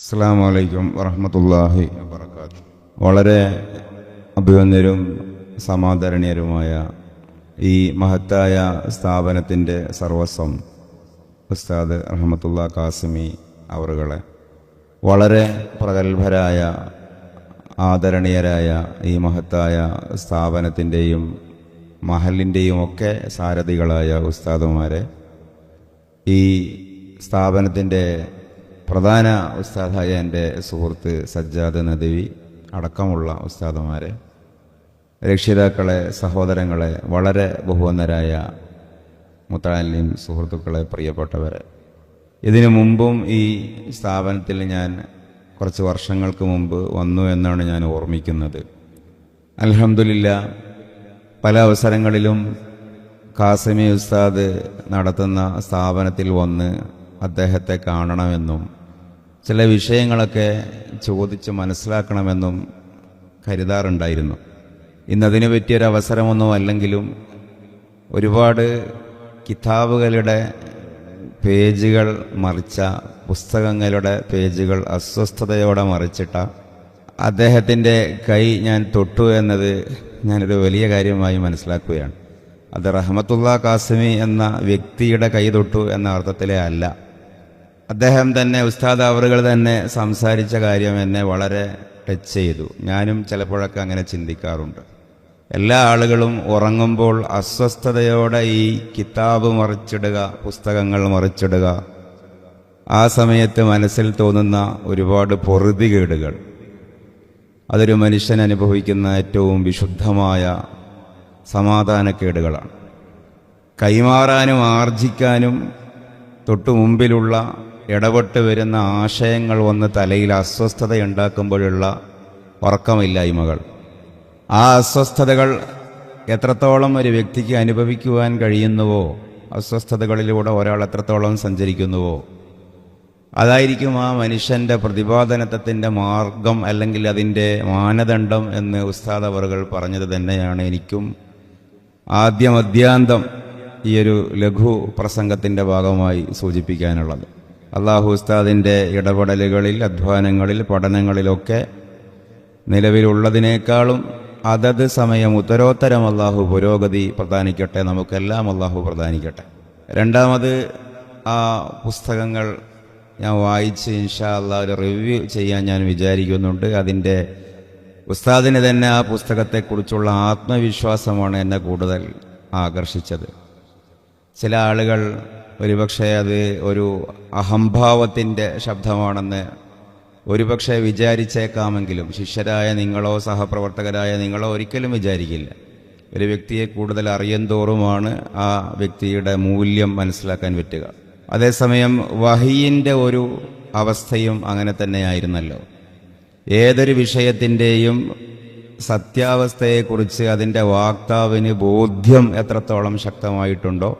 അസ്സലാമു അലൈക്കും വറഹ്മത്തുള്ളാഹി വബറകാതുഹു. വളരെ അഭിവന്ദരും സമാദരണീയരുമായ ഈ മഹത്തായ സ്ഥാപനത്തിൻ്റെ സർവസ്വം ഉസ്താദ് റഹ്മത്തുള്ളാ കാസിമി അവറുകളെ, വളരെ പ്രഗത്ഭരായ ആദരണീയരായ ഈ മഹത്തായ സ്ഥാപനത്തിൻ്റെയും മഹലിൻ്റെയും ഒക്കെ സാരഥികളായ ഉസ്താദുമാരെ, ഈ സ്ഥാപനത്തിൻ്റെ പ്രധാന ഉസ്താദായ എൻ്റെ സുഹൃത്ത് സജ്ജാദ് നദവി അടക്കമുള്ള ഉസ്താദുമാരെ, രക്ഷിതാക്കളെ, സഹോദരങ്ങളെ, വളരെ ബഹുവന്നരായ മുത്തഅല്ലിം സുഹൃത്തുക്കളെ, പ്രിയപ്പെട്ടവരെ, ഇതിനു മുമ്പും ഈ സ്ഥാപനത്തിൽ ഞാൻ കുറച്ച് വർഷങ്ങൾക്ക് മുമ്പ് വന്നു എന്നാണ് ഞാൻ ഓർമ്മിക്കുന്നത്. അൽഹംദുലില്ലാ, പല അവസരങ്ങളിലും കാസിമി ഉസ്താദ് നടത്തുന്ന സ്ഥാപനത്തിൽ വന്ന് അദ്ദേഹത്തെ കാണണമെന്നും ചില വിഷയങ്ങളൊക്കെ ചോദിച്ച് മനസ്സിലാക്കണമെന്നും കരുതാറുണ്ടായിരുന്നു. ഇന്നതിനു പറ്റിയൊരവസരമൊന്നും അല്ലെങ്കിലും ഒരുപാട് കിതാബുകളുടെ പേജുകൾ മറിച്ച, പുസ്തകങ്ങളുടെ പേജുകൾ അസ്വസ്ഥതയോടെ മറിച്ചിട്ട അദ്ദേഹത്തിൻ്റെ കൈ ഞാൻ തൊട്ടു എന്നത് ഞാനൊരു വലിയ കാര്യമായി മനസ്സിലാക്കുകയാണ്. അത് റഹ്മത്തുള്ളാ കാസിമി എന്ന വ്യക്തിയുടെ കൈ തൊട്ടു എന്ന അർത്ഥത്തിലേ അല്ല. അദ്ദേഹം തന്നെ, ഉസ്താദ് അവറുകൾ തന്നെ സംസാരിച്ച കാര്യം എന്നെ വളരെ ടച്ച് ചെയ്തു. ഞാനും ചിലപ്പോഴൊക്കെ അങ്ങനെ ചിന്തിക്കാറുണ്ട്. എല്ലാ ആളുകളും ഉറങ്ങുമ്പോൾ അസ്വസ്ഥതയോടെ ഈ കിതാബ് മറിച്ചിടുക, പുസ്തകങ്ങൾ മറിച്ചിടുക, ആ സമയത്ത് മനസ്സിൽ തോന്നുന്ന ഒരുപാട് പൊറുതികേടുകൾ, അതൊരു മനുഷ്യൻ അനുഭവിക്കുന്ന ഏറ്റവും വിശുദ്ധമായ സമാധാനക്കേടുകളാണ്. കൈമാറാനും ആർജിക്കാനും തൊട്ടു മുമ്പിലുള്ള ഇടപെട്ട് വരുന്ന ആശയങ്ങൾ വന്ന് തലയിൽ അസ്വസ്ഥതയുണ്ടാക്കുമ്പോഴുള്ള ഉറക്കമില്ലായ്മകൾ, ആ അസ്വസ്ഥതകൾ എത്രത്തോളം ഒരു വ്യക്തിക്ക് അനുഭവിക്കുവാൻ കഴിയുന്നുവോ, അസ്വസ്ഥതകളിലൂടെ ഒരാൾ എത്രത്തോളം സഞ്ചരിക്കുന്നുവോ, അതായിരിക്കും ആ മനുഷ്യൻ്റെ പ്രതിപാദനത്തിൻ്റെ മാർഗം, അല്ലെങ്കിൽ അതിൻ്റെ മാനദണ്ഡം എന്ന് ഉസ്താദ് അവറുകൾ പറഞ്ഞത് തന്നെയാണ് എനിക്കും ആദ്യം അദ്യാന്തം ഈ ഒരു ലഘു പ്രസംഗത്തിൻ്റെ ഭാഗമായി സൂചിപ്പിക്കാനുള്ളത്. അള്ളാഹു ഉസ്താദിൻ്റെ ഇടപെടലുകളിൽ, അധ്വാനങ്ങളിൽ, പഠനങ്ങളിലൊക്കെ നിലവിലുള്ളതിനേക്കാളും അതത് സമയം ഉത്തരോത്തരം അള്ളാഹു പുരോഗതി പ്രദാനിക്കട്ടെ, നമുക്കെല്ലാം അള്ളാഹു പ്രദാനിക്കട്ടെ. രണ്ടാമത്, ആ പുസ്തകങ്ങൾ ഞാൻ വായിച്ച് ഇൻഷാ അല്ലാഹ് ഒരു റിവ്യൂ ചെയ്യാൻ ഞാൻ വിചാരിക്കുന്നുണ്ട്. അതിൻ്റെ ഉസ്താദിന് തന്നെ ആ പുസ്തകത്തെക്കുറിച്ചുള്ള ആത്മവിശ്വാസമാണ് എന്നെ കൂടുതൽ ആകർഷിച്ചത്. ചില ആളുകൾ ഒരുപക്ഷെ അത് ഒരു അഹംഭാവത്തിൻ്റെ ശബ്ദമാണെന്ന് ഒരുപക്ഷെ വിചാരിച്ചേക്കാമെങ്കിലും ശിഷ്യരായ നിങ്ങളോ സഹപ്രവർത്തകരായ നിങ്ങളോ ഒരിക്കലും വിചാരിക്കില്ല. ഒരു വ്യക്തിയെ കൂടുതൽ അറിയുന്തോറുമാണ് ആ വ്യക്തിയുടെ മൂല്യം മനസ്സിലാക്കാൻ പറ്റുക. അതേസമയം വഹിയിൻ്റെ ഒരു അവസ്ഥയും അങ്ങനെ തന്നെയായിരുന്നല്ലോ. ഏതൊരു വിഷയത്തിൻ്റെയും സത്യാവസ്ഥയെക്കുറിച്ച് അതിൻ്റെ വാക്താവിന് ബോധ്യം എത്രത്തോളം ശക്തമായിട്ടുണ്ടോ,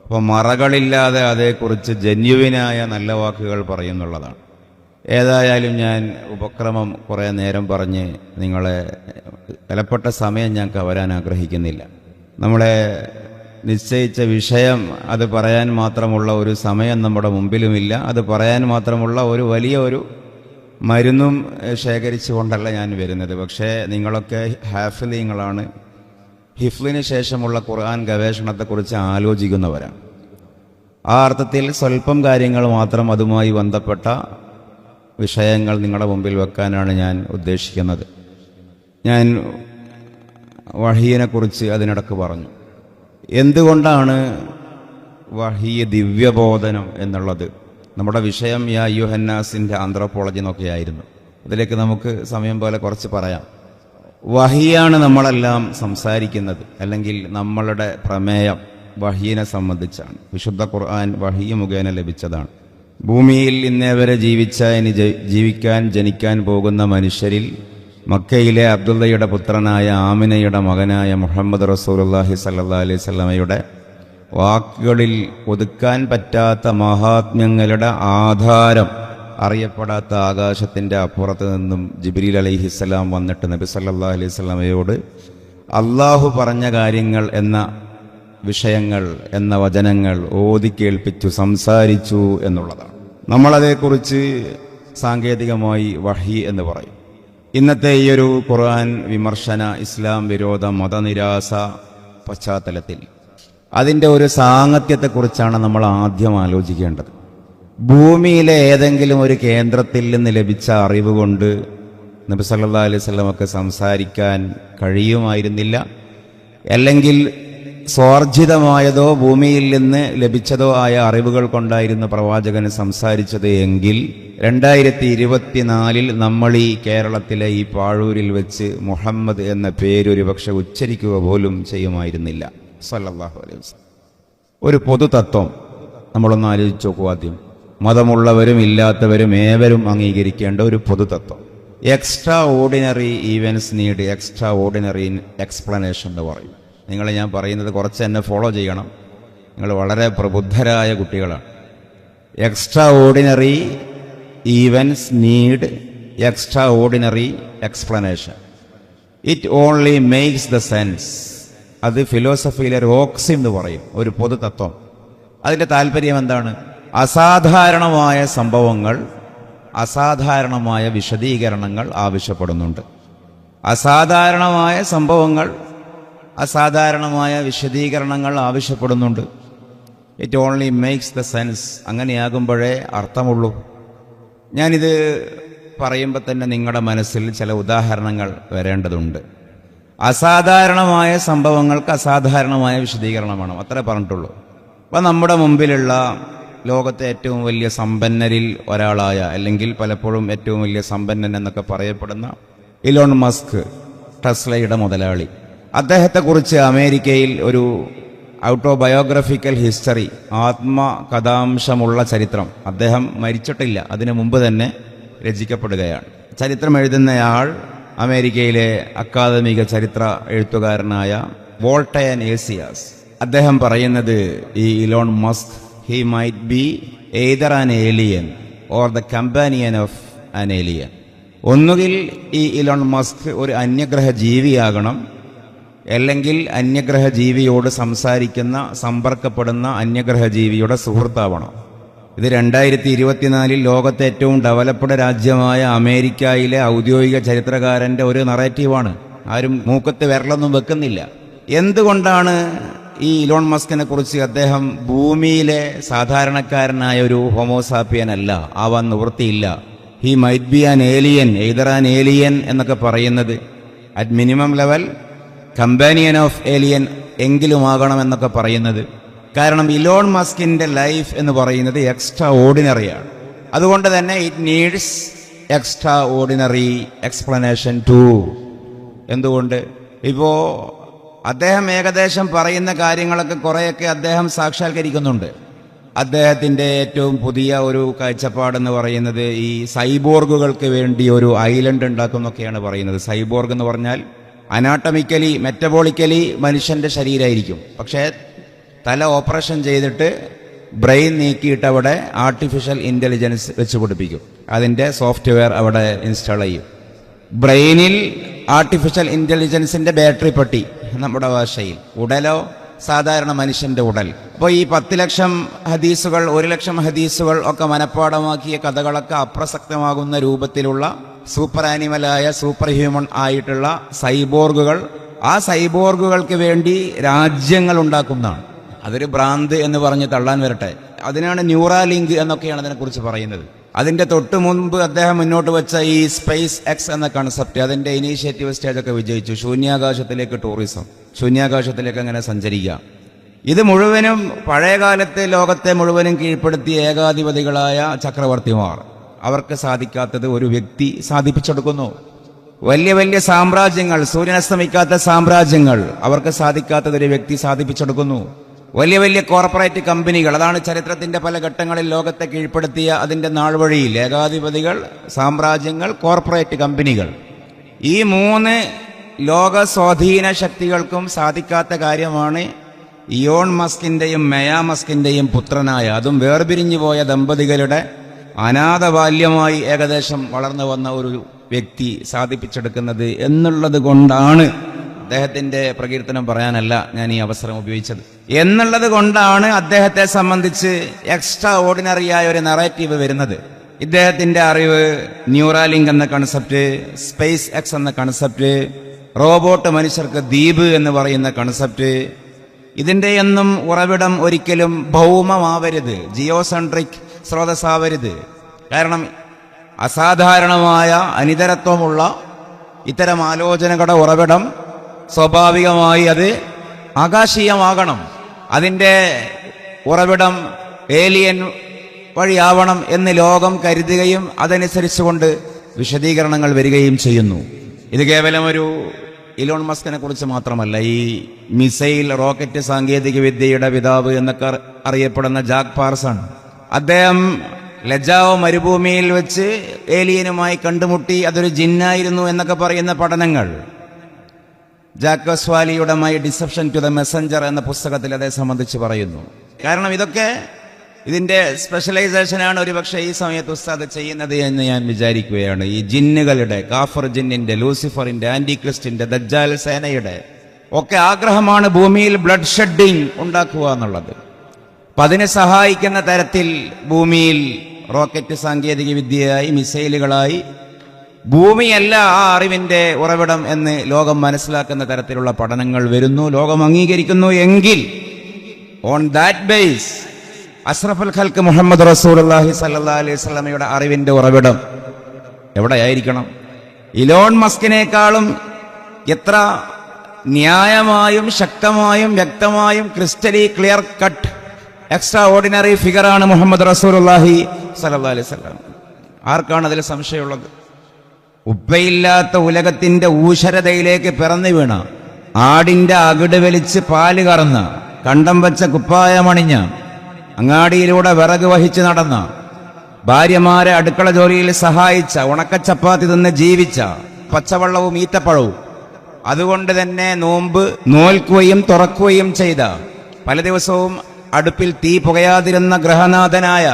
അപ്പോൾ മറകളില്ലാതെ അതേക്കുറിച്ച് ജന്യുവിനായ നല്ല വാക്കുകൾ പറയുന്നുള്ളതാണ്. ഏതായാലും ഞാൻ ഉപക്രമം കുറേ നേരം പറഞ്ഞ് നിങ്ങളെ വിലപ്പെട്ട സമയം ഞാൻ കവരാൻ ആഗ്രഹിക്കുന്നില്ല. നമ്മളെ നിശ്ചയിച്ച വിഷയം അത് പറയാൻ മാത്രമുള്ള ഒരു സമയം നമ്മുടെ മുമ്പിലുമില്ല. അത് പറയാൻ മാത്രമുള്ള ഒരു വലിയ ഒരു മരുന്നും ശേഖരിച്ചു കൊണ്ടല്ല ഞാൻ വരുന്നത്. പക്ഷേ നിങ്ങളൊക്കെ ഹാഫിളീങ്ങളാണ്, ഹിഫ്ലിന് ശേഷമുള്ള ഖുർആൻ ഗവേഷണത്തെക്കുറിച്ച് ആലോചിക്കുന്നവരാണ്. ആ അർത്ഥത്തിൽ സ്വല്പം കാര്യങ്ങൾ മാത്രം അതുമായി ബന്ധപ്പെട്ട വിഷയങ്ങൾ നിങ്ങളുടെ മുമ്പിൽ വെക്കാനാണ് ഞാൻ ഉദ്ദേശിക്കുന്നത്. ഞാൻ വഹീനെക്കുറിച്ച് അതിനിടക്ക് പറഞ്ഞു. എന്തുകൊണ്ടാണ് വഹീ ദിവ്യബോധനം എന്നുള്ളത്? നമ്മുടെ വിഷയം യാ യുഹന്നാസിൻ്റെ ആന്ത്രോപോളജി എന്നൊക്കെയായിരുന്നു. അതിലേക്ക് നമുക്ക് സമയം പോലെ കുറച്ച് പറയാം. വഹിയാണ് നമ്മളെല്ലാം സംസാരിക്കുന്നത്, അല്ലെങ്കിൽ നമ്മളുടെ പ്രമേയം വഹീനെ സംബന്ധിച്ചാണ്. വിശുദ്ധ ഖുർആൻ വഹീ മുഖേന ലഭിച്ചതാണ്. ഭൂമിയിൽ ഇന്നേ വരെ ജനിക്കാൻ പോകുന്ന മനുഷ്യരിൽ മക്കയിലെ അബ്ദുള്ളയുടെ പുത്രനായ ആമിനയുടെ മകനായ മുഹമ്മദ് റസൂലുള്ളാഹി സ്വല്ലല്ലാഹി അലൈഹി വസല്ലമയുടെ വാക്കുകളിൽ ഒതുക്കാൻ പറ്റാത്ത മഹാത്മ്യങ്ങളുടെ ആധാരം അറിയപ്പെടാത്ത ആകാശത്തിൻ്റെ അപ്പുറത്ത് നിന്നും ജിബ്രീൽ അലൈഹിസ്സലാം വന്നിട്ട് നബി സല്ലല്ലാഹു അലൈഹി വസല്ലമയോട് അള്ളാഹു പറഞ്ഞ കാര്യങ്ങൾ എന്ന വിഷയങ്ങൾ, എന്ന വചനങ്ങൾ ഓതി കേൾപ്പിച്ചു, സംസാരിച്ചു എന്നുള്ളതാണ്. നമ്മളതേക്കുറിച്ച് സാങ്കേതികമായി വഹി എന്ന് പറയും. ഇന്നത്തെ ഈ ഒരു ഖുർആൻ വിമർശന, ഇസ്ലാം വിരോധ, മതനിരാസ പശ്ചാത്തലത്തിൽ അതിൻ്റെ ഒരു സാങ്കത്യത്തെക്കുറിച്ചാണ് നമ്മൾ ആദ്യം ആലോചിക്കേണ്ടത്. ഭൂമിയിലെ ഏതെങ്കിലും ഒരു കേന്ദ്രത്തിൽ നിന്ന് ലഭിച്ച അറിവ് കൊണ്ട് നബി സല്ലല്ലാഹു അലൈഹി വസല്ലമക്ക് സംസാരിക്കാൻ കഴിയുമായിരുന്നില്ല. അല്ലെങ്കിൽ സ്വാർജിതമായതോ ഭൂമിയിൽ നിന്ന് ലഭിച്ചതോ ആയ അറിവുകൾ കൊണ്ടായിരുന്നു പ്രവാചകൻ സംസാരിച്ചത് എങ്കിൽ 2024 നമ്മൾ ഈ കേരളത്തിലെ ഈ പാഴൂരിൽ വെച്ച് മുഹമ്മദ് എന്ന പേര് ഒരു പക്ഷെ ഉച്ചരിക്കുക പോലും ചെയ്യുമായിരുന്നില്ല സല്ലല്ലാഹു അലൈഹി വസല്ലം. ഒരു പൊതുതത്വം നമ്മളൊന്ന് ആലോചിച്ച് നോക്കൂ. ആദ്യം മതമുള്ളവരും ഇല്ലാത്തവരും ഏവരും അംഗീകരിക്കേണ്ട ഒരു പൊതുതത്വം. Extraordinary events need extraordinary explanation എന്ന് പറയും. നിങ്ങൾ ഞാൻ പറയുന്നത് കുറച്ച് എന്നെ ഫോളോ ചെയ്യണം. നിങ്ങൾ വളരെ പ്രബുദ്ധരായ കുട്ടികളാണ്. Extra ordinary events need extraordinary explanation. It only makes the sense. അത് ഫിലോസഫിയിലെ ഒരു ഓക്സിം എന്ന് പറയും, ഒരു പൊതുതത്വം. അതിൻ്റെ താല്പര്യം എന്താണ്? അസാധാരണമായ സംഭവങ്ങൾ അസാധാരണമായ വിശദീകരണങ്ങൾ ആവശ്യപ്പെടുന്നുണ്ട്. അസാധാരണമായ സംഭവങ്ങൾ അസാധാരണമായ വിശദീകരണങ്ങൾ ആവശ്യപ്പെടുന്നുണ്ട്. It only makes the sense. അങ്ങനെയാകുമ്പോഴേ അർത്ഥമുള്ളൂ. ഞാനിത് പറയുമ്പോൾ തന്നെ നിങ്ങളുടെ മനസ്സിൽ ചില ഉദാഹരണങ്ങൾ വരേണ്ടതുണ്ട്. അസാധാരണമായ സംഭവങ്ങൾക്ക് അസാധാരണമായ വിശദീകരണം വേണം, അത്രേ പറഞ്ഞിട്ടുള്ളൂ. അപ്പം നമ്മുടെ മുമ്പിലുള്ള ലോകത്തെ ഏറ്റവും വലിയ സമ്പന്നരിൽ ഒരാളായ, അല്ലെങ്കിൽ പലപ്പോഴും ഏറ്റവും വലിയ സമ്പന്നൻ എന്നൊക്കെ പറയപ്പെടുന്ന ഇലോൺ മസ്ക്, ടെസ്ലയുടെ മുതലാളി, അദ്ദേഹത്തെക്കുറിച്ച് അമേരിക്കയിൽ ഒരു ഔട്ടോബയോഗ്രഫിക്കൽ ഹിസ്റ്ററി, ആത്മകഥാംശമുള്ള ചരിത്രം, അദ്ദേഹം മരിച്ചിട്ടില്ല, അതിനു മുമ്പ് തന്നെ രചിക്കപ്പെടുകയാണ്. ചരിത്രം എഴുതുന്നയാൾ അമേരിക്കയിലെ അക്കാദമിക ചരിത്ര എഴുത്തുകാരനായ വോൾട്ടയൻ ഏസിയാസ്. അദ്ദേഹം പറയുന്നത്, ഈ Elon Musk he might be either an alien or the companion of an alien. ഒന്നുകിൽ ഈ ഇലോൺ മസ്ക് ഒരു അന്യഗ്രഹ ജീവിയാകണം, അല്ലെങ്കിൽ അന്യഗ്രഹ ജീവിയോട് സംസാരിക്കുന്ന, സമ്പർക്കപ്പെടുന്ന അന്യഗ്രഹ ജീവിയുടെ സുഹൃത്താവണം. ഇത് 2024 ലോകത്തെ ഏറ്റവും ഡെവലപ്ഡ് രാജ്യമായ അമേരിക്കയിലെ ഔദ്യോഗിക ചരിത്രകാരന്റെ ഒരു നറേറ്റീവാണ്. ആരും മൂക്കത്ത് വിരലൊന്നും വെക്കുന്നില്ല. എന്തുകൊണ്ടാണ് ഈ ഇലോൺ മസ്കിനെ കുറിച്ച് അദ്ദേഹം ഭൂമിയിലെ സാധാരണക്കാരനായ ഒരു ഹോമോസാപ്പിയൻ അല്ല, ആവാൻ നിവൃത്തിയില്ല, he might be an alien, either an alien എന്നൊക്കെ പറയുന്നത്, at minimum level companion of alien എങ്കിലും ആകണമെന്നൊക്കെ പറയുന്നത്? കാരണം ഇലോൺ മസ്കിന്റെ ലൈഫ് എന്ന് പറയുന്നത് എക്സ്ട്രാ ഓർഡിനറിയാണ്. അതുകൊണ്ട് തന്നെ it needs extraordinary explanation too. എന്തുകൊണ്ട്? ഇപ്പോ അദ്ദേഹം ഏകദേശം പറയുന്ന കാര്യങ്ങളൊക്കെ കുറേയൊക്കെ അദ്ദേഹം സാക്ഷാത്കരിക്കുന്നുണ്ട്. അദ്ദേഹത്തിൻ്റെ ഏറ്റവും പുതിയ ഒരു കാഴ്ചപ്പാടെന്ന് പറയുന്നത് ഈ സൈബോർഗുകൾക്ക് വേണ്ടി ഒരു ഐലൻഡ് ഉണ്ടാക്കുന്നൊക്കെയാണ് പറയുന്നത്. സൈബോർഗ് എന്ന് പറഞ്ഞാൽ അനാട്ടമിക്കലി, മെറ്റബോളിക്കലി മനുഷ്യന്റെ ശരീരമായിരിക്കും, പക്ഷേ തല ഓപ്പറേഷൻ ചെയ്തിട്ട് ബ്രെയിൻ നീക്കിയിട്ട് അവിടെ ആർട്ടിഫിഷ്യൽ ഇൻ്റലിജൻസ് വെച്ച് പിടിപ്പിക്കും. അതിൻ്റെ സോഫ്റ്റ്വെയർ അവിടെ ഇൻസ്റ്റാൾ ചെയ്യും. ബ്രെയിനിൽ ആർട്ടിഫിഷ്യൽ ഇൻ്റലിജൻസിൻ്റെ ബാറ്ററി പെട്ടി, നമ്മുടെ ഭാഷയിൽ. ഉടലോ സാധാരണ മനുഷ്യന്റെ ഉടൽ. അപ്പോൾ ഈ 10 ലക്ഷം ഹദീസുകൾ, 1 ലക്ഷം ഹദീസുകൾ ഒക്കെ മനഃപ്പാടമാക്കിയ കഥകളൊക്കെ അപ്രസക്തമാകുന്ന രൂപത്തിലുള്ള സൂപ്പർ ആനിമലായ, സൂപ്പർ ഹ്യൂമൻ ആയിട്ടുള്ള സൈബോർഗുകൾ, ആ സൈബോർഗുകൾക്ക് വേണ്ടി രാജ്യങ്ങൾ ഉണ്ടാക്കുന്നതാണ്. അതൊരു ഭ്രാന്ത് എന്ന് പറഞ്ഞ് തള്ളാൻ വരട്ടെ. അതിനാണ് ന്യൂറാലിങ്ക് എന്നൊക്കെയാണ് അതിനെക്കുറിച്ച് പറയുന്നത്. അതിന്റെ തൊട്ട് മുൻപ് അദ്ദേഹം മുന്നോട്ട് വെച്ച ഈ സ്പേസ് എക്സ് എന്ന കൺസെപ്റ്റ്, അതിന്റെ ഇനീഷ്യേറ്റീവ് സ്റ്റേജൊക്കെ വിജയിച്ചു. ശൂന്യാകാശത്തിലേക്ക് ടൂറിസം, ശൂന്യാകാശത്തിലേക്ക് അങ്ങനെ സഞ്ചരിക്കുക. ഇത് മുഴുവനും പഴയകാലത്തെ ലോകത്തെ മുഴുവനും കീഴ്പ്പെടുത്തിയ ഏകാധിപതികളായ ചക്രവർത്തിമാർ, അവർക്ക് സാധിക്കാത്തത് ഒരു വ്യക്തി സാധിപ്പിച്ചെടുക്കുന്നു. വലിയ വലിയ സാമ്രാജ്യങ്ങൾ, സൂര്യനസ്തമിക്കാത്ത സാമ്രാജ്യങ്ങൾ, അവർക്ക് സാധിക്കാത്തത് ഒരു വ്യക്തി സാധിപ്പിച്ചെടുക്കുന്നു. വലിയ വലിയ കോർപ്പറേറ്റ് കമ്പനികൾ, അതാണ് ചരിത്രത്തിന്റെ പല ഘട്ടങ്ങളിൽ ലോകത്തെ കീഴ്പ്പെടുത്തിയ അതിന്റെ നാൾ വഴിയിൽ. ഏകാധിപതികൾ, സാമ്രാജ്യങ്ങൾ, കോർപ്പറേറ്റ് കമ്പനികൾ, ഈ 3 ലോക സ്വാധീന ശക്തികൾക്കും സാധിക്കാത്ത കാര്യമാണ് ഇയോൺ മസ്കിന്റെയും മെയാ മസ്കിന്റെയും പുത്രനായ, അതും വേർപിരിഞ്ഞു പോയ ദമ്പതികളുടെ അനാഥ ബാല്യമായി ഏകദേശം വളർന്നു വന്ന ഒരു വ്യക്തി സാധിപ്പിച്ചെടുക്കുന്നത് എന്നുള്ളത് കൊണ്ടാണ്, അദ്ദേഹത്തിന്റെ പ്രകീർത്തനം പറയാനല്ല ഞാൻ ഈ അവസരം ഉപയോഗിച്ചത്, എന്നുള്ളത് കൊണ്ടാണ് അദ്ദേഹത്തെ സംബന്ധിച്ച് എക്സ്ട്രാ ഓർഡിനറിയായ ഒരു നറേറ്റീവ് വരുന്നത്. ഇദ്ദേഹത്തിന്റെ അറിവ് ന്യൂറാലിങ്ക് എന്ന കൺസെപ്റ്റ്, സ്പേസ് എക്സ് എന്ന കൺസെപ്റ്റ്, റോബോട്ട് മനുഷ്യർക്ക് ദ്വീപ് എന്ന് പറയുന്ന കൺസെപ്റ്റ്, ഇതിന്റെയൊന്നും ഉറവിടം ഒരിക്കലും ഭൗമമാവരുത്, ജിയോസെൻട്രിക് സ്രോതസ്സാവരുത്. കാരണം അസാധാരണമായ അനിതരത്വമുള്ള ഇത്തരം ആലോചനകളുടെ ഉറവിടം സ്വാഭാവികമായി അത് ആകാശീയമാകണം. അതിൻ്റെ ഉറവിടം ഏലിയൻ വഴിയാവണം എന്ന് ലോകം കരുതുകയും അതനുസരിച്ചുകൊണ്ട് വിശദീകരണങ്ങൾ വരികയും ചെയ്യുന്നു. ഇത് കേവലം ഒരു ഇലോൺ മസ്കിനെ കുറിച്ച് മാത്രമല്ല. ഈ മിസൈൽ റോക്കറ്റ് സാങ്കേതിക വിദ്യയുടെ പിതാവ് എന്നൊക്കെ അറിയപ്പെടുന്ന ജാക്ക് പാർസൺ, അദ്ദേഹം ലജാവോ മരുഭൂമിയിൽ വെച്ച് ഏലിയനുമായി കണ്ടുമുട്ടി, അതൊരു ജിന്നായിരുന്നു എന്നൊക്കെ പറയുന്ന പഠനങ്ങൾ ജാക്ക് സ്വാലിയുടെ my deception to the messenger എന്ന പുസ്തകത്തിൽ അതേ സംബന്ധിച്ച് പറയുന്നു. കാരണം ഇതൊക്കെ ഇതിന്റെ സ്പെഷ്യലൈസേഷനാണ് ഒരുപക്ഷെ ഈ സമയത്ത് ഉസ്താദ് ചെയ്യുന്നത് എന്ന് ഞാൻ വിചാരിക്കുകയാണ്. ഈ ജിന്നുകളുടെ, കാഫർ ജിന്നിന്റെ, ലൂസിഫറിന്റെ, ആന്റിക്രിസ്റ്റിന്റെ, ദജ്ജാൽ സേനയുടെ ഒക്കെ ആഗ്രഹമാണ് ഭൂമിയിൽ ബ്ലഡ് ഷെഡിങ് ഉണ്ടാക്കുക എന്നുള്ളത്. അപ്പൊ അതിനെ സഹായിക്കുന്ന തരത്തിൽ ഭൂമിയിൽ റോക്കറ്റ് സാങ്കേതിക വിദ്യയായി, മിസൈലുകളായി, ഭൂമിയല്ല ആ അറിവിന്റെ ഉറവിടം എന്ന് ലോകം മനസ്സിലാക്കുന്ന തരത്തിലുള്ള പഠനങ്ങൾ വരുന്നു, ലോകം അംഗീകരിക്കുന്നു. എങ്കിൽ ഓൺ ദാറ്റ് ബേസ് അഷ്റഫുൽ ഖൽഖ് മുഹമ്മദ് റസൂലുള്ളാഹി സ്വല്ലല്ലാഹി അലൈഹി വസല്ലമയുടെ അറിവിന്റെ ഉറവിടം എവിടെയായിരിക്കണം? ഇലോൺ മസ്കിനേക്കാളും എത്ര ന്യായമായും ശക്തമായും വ്യക്തമായും crystally clear cut extraordinary ഫിഗറാണ് മുഹമ്മദ് റസൂലുള്ളാഹി സ്വല്ലല്ലാഹി അലൈഹി വസല്ലം. ആർക്കാണ് അതിൽ സംശയമുള്ളത്? ഉപ്പയില്ലാത്ത ഉലകത്തിന്റെ ഊശരതയിലേക്ക് പിറന്നു വീണ, ആടിന്റെ അകിട് വലിച്ച് പാല് കറന്ന, കണ്ടം വെച്ച കുപ്പായമണിഞ്ഞ, അങ്ങാടിയിലൂടെ വിറക് വഹിച്ച് നടന്ന, ഭാര്യമാരെ അടുക്കള ജോലിയിൽ സഹായിച്ച, ഉണക്കച്ചപ്പാത്തി തിന്ന് ജീവിച്ച, പച്ചവെള്ളവും ഈത്തപ്പഴവും അതുകൊണ്ട് തന്നെ നോമ്പ് നോൽക്കുകയും തുറക്കുകയും ചെയ്ത, പല ദിവസവും അടുപ്പിൽ തീ പുകയാതിരുന്ന ഗൃഹനാഥനായ,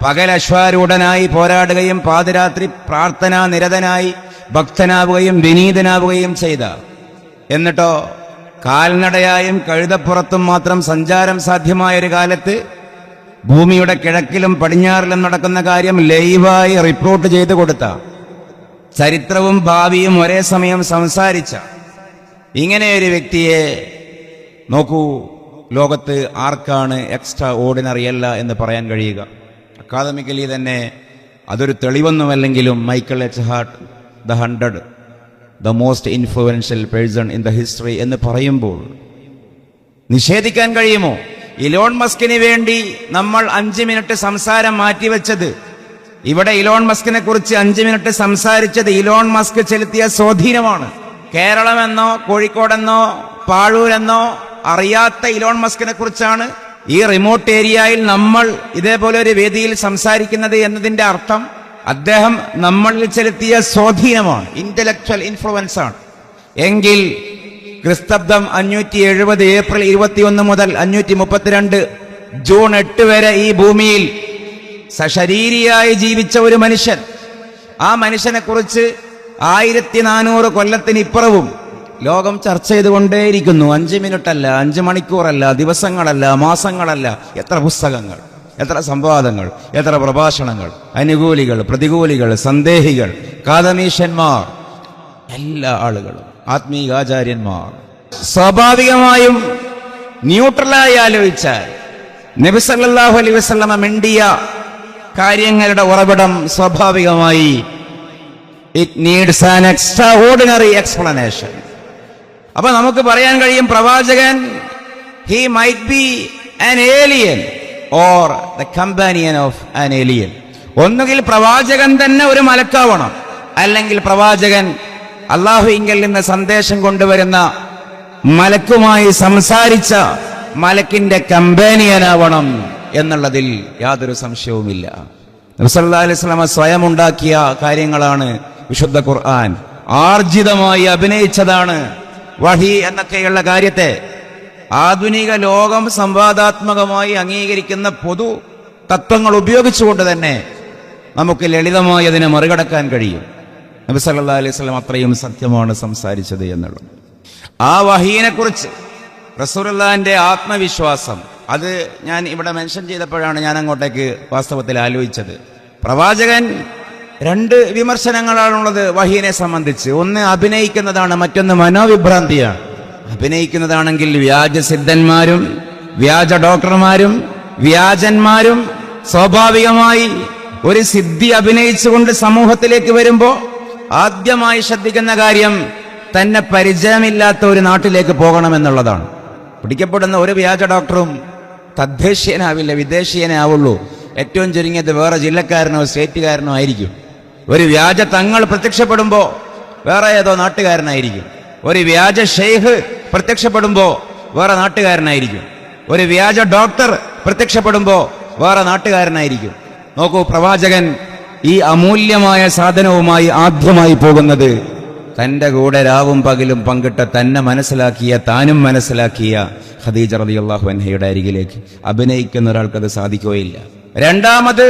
പകൽ അശ്വാരൂഢനായി പോരാടുകയും പാതിരാത്രി പ്രാർത്ഥനാ നിരതനായി ഭക്തനാവുകയും വിനീതനാവുകയും ചെയ്ത, എന്നിട്ടോ കാൽനടയായും കഴുതപ്പുറത്തും മാത്രം സഞ്ചാരം സാധ്യമായ ഒരു കാലത്ത് ഭൂമിയുടെ കിഴക്കിലും പടിഞ്ഞാറിലും നടക്കുന്ന കാര്യം ലൈവായി റിപ്പോർട്ട് ചെയ്തു കൊടുത്ത, ചരിത്രവും ഭാവിയും ഒരേ സമയം സംസാരിച്ച ഇങ്ങനെയൊരു വ്യക്തിയെ നോക്കൂ, ലോകത്ത് ആർക്കാണ് എക്സ്ട്രാ ഓർഡിനറി അല്ല എന്ന് പറയാൻ കഴിയുക? അക്കാദമിക്കലി തന്നെ അതൊരു തെളിവൊന്നുമല്ലെങ്കിലും Michael H Hart the 100 the most influential person in the history എന്ന് പറയുമ്പോൾ നിഷേധിക്കാൻ കഴിയുമോ? ഇലോൺ മസ്കിന് വേണ്ടി നമ്മൾ 5 മിനിറ്റ് സംസാരം മാറ്റിവെച്ചത്, ഇവിടെ ഇലോൺ മസ്കിനെ കുറിച്ച് 5 മിനിറ്റ് സംസാരിച്ചത് ഇലോൺ മസ്ക് ചെലുത്തിയ സ്വാധീനമാണ്. കേരളമെന്നോ കോഴിക്കോടെന്നോ പാഴൂരെന്നോ അറിയാത്ത ഇലോൺ മസ്കിനെ കുറിച്ചാണ് ഈ റിമോട്ട് ഏരിയയിൽ നമ്മൾ ഇതേപോലെ ഒരു വേദിയിൽ സംസാരിക്കുന്നത് എന്നതിന്റെ അർത്ഥം അദ്ദേഹം നമ്മളിൽ ചെലുത്തിയ സ്വാധീനമാണ്, ഇന്റലക്ച്വൽ ഇൻഫ്ലുവൻസ് ആണ്. എങ്കിൽ ക്രിസ്തബ്ദം 570 ഏപ്രിൽ 21 മുതൽ 532 ജൂൺ 8 വരെ ഈ ഭൂമിയിൽ സശരീരിയായി ജീവിച്ച ഒരു മനുഷ്യൻ, ആ മനുഷ്യനെ കുറിച്ച് 1400 കൊല്ലത്തിനിപ്പുറവും ലോകം ചർച്ച ചെയ്തുകൊണ്ടേയിരിക്കുന്നു. 5 മിനിറ്റല്ല, 5 മണിക്കൂറല്ല, ദിവസങ്ങളല്ല, മാസങ്ങളല്ല, എത്ര പുസ്തകങ്ങൾ, എത്ര സംവാദങ്ങൾ, എത്ര പ്രഭാഷണങ്ങൾ, അനുകൂലികൾ, പ്രതികൂലികൾ, സന്ദേഹികൾ, കാദമീഷ്യന്മാർ, എല്ലാ ആളുകളും, ആത്മീകാചാര്യന്മാർ. സ്വാഭാവികമായും ന്യൂട്രലായി ആലോചിച്ചാൽ നബി സല്ലല്ലാഹു അലൈഹി വസല്ലമ മിണ്ടിയ കാര്യങ്ങളുടെ ഉറവിടം സ്വാഭാവികമായി it needs an extra ordinary explanation. അപ്പൊ നമുക്ക് പറയാൻ കഴിയും, പ്രവാചകൻ he might be an alien or the companion of an alien. ഒന്നുകിൽ പ്രവാചകൻ തന്നെ ഒരു മലക്കാവണം, അല്ലെങ്കിൽ പ്രവാചകൻ അള്ളാഹുവിങ്കൽ നിന്ന് സന്ദേശം കൊണ്ടുവരുന്ന മലക്കുമായി സംസാരിച്ച മലക്കിന്റെ കമ്പാനിയനാവണം എന്നുള്ളതിൽ യാതൊരു സംശയവുമില്ല. നബി സല്ലല്ലാഹു അലൈഹി വസല്ലം സ്വയം ഉണ്ടാക്കിയ കാര്യങ്ങളാണ് വിശുദ്ധ ഖുർആൻ, ആർജിതമായി അഭിനയിച്ചതാണ് വഹി എന്നൊക്കെയുള്ള കാര്യത്തെ ആധുനിക ലോകം സംവാദാത്മകമായി അംഗീകരിക്കുന്ന പൊതു തത്വങ്ങൾ ഉപയോഗിച്ചുകൊണ്ട് തന്നെ നമുക്ക് ലളിതമായി അതിനെ മറികടക്കാൻ കഴിയും. നബി സല്ലല്ലാഹു അലൈഹി വസല്ലം അത്രയും സത്യമാണ് സംസാരിച്ചത് എന്നുള്ളത്. ആ വഹീനെ കുറിച്ച് റസൂലുള്ളാഹിന്റെ ആത്മവിശ്വാസം, അത് ഞാൻ ഇവിടെ മെൻഷൻ ചെയ്തപ്പോഴാണ് ഞാൻ അങ്ങോട്ടേക്ക് വാസ്തവത്തിൽ ആലോചിച്ചത്. പ്രവാചകൻ രണ്ട് വിമർശനങ്ങളാണുള്ളത് വഹീനെ സംബന്ധിച്ച്. ഒന്ന് അഭിനയിക്കുന്നതാണ്, മറ്റൊന്ന് മനോവിഭ്രാന്തിയാണ്. അഭിനയിക്കുന്നതാണെങ്കിൽ വ്യാജസിദ്ധന്മാരും വ്യാജ ഡോക്ടർമാരും വ്യാജന്മാരും സ്വാഭാവികമായി ഒരു സിദ്ധി അഭിനയിച്ചുകൊണ്ട് സമൂഹത്തിലേക്ക് വരുമ്പോ ആദ്യമായി ശ്രദ്ധിക്കുന്ന കാര്യം തന്നെ പരിചയമില്ലാത്ത ഒരു നാട്ടിലേക്ക് പോകണമെന്നുള്ളതാണ്. പിടിക്കപ്പെടുന്ന ഒരു വ്യാജ ഡോക്ടറും തദ്ദേശീയനാവില്ല, വിദേശീയനേ ആവുള്ളൂ. ഏറ്റവും ചുരുങ്ങിയത് വേറെ ജില്ലക്കാരനോ സ്റ്റേറ്റുകാരനോ ആയിരിക്കും. ഒരു വ്യാജ തങ്ങൾ പ്രത്യക്ഷപ്പെടുമ്പോ വേറെ ഏതോ നാട്ടുകാരനായിരിക്കും. ഒരു വ്യാജ ഷെയ്ഖ് പ്രത്യക്ഷപ്പെടുമ്പോ വേറെ നാട്ടുകാരനായിരിക്കും. ഒരു വ്യാജ ഡോക്ടർ പ്രത്യക്ഷപ്പെടുമ്പോ വേറെ നാട്ടുകാരനായിരിക്കും. നോക്കൂ, പ്രവാചകൻ ഈ അമൂല്യമായ സാധനവുമായി ആദ്യമായി പോകുന്നത് തന്റെ കൂടെ രാവും പകലും പങ്കിട്ട തന്നെ മനസ്സിലാക്കിയ, താനും മനസ്സിലാക്കിയ ഖദീജ റളിയല്ലാഹു അൻഹയുടെ അരികിലേക്ക്. അഭിനയിക്കുന്ന ഒരാൾക്കത് സാധിക്കുകയില്ല. രണ്ടാമത്,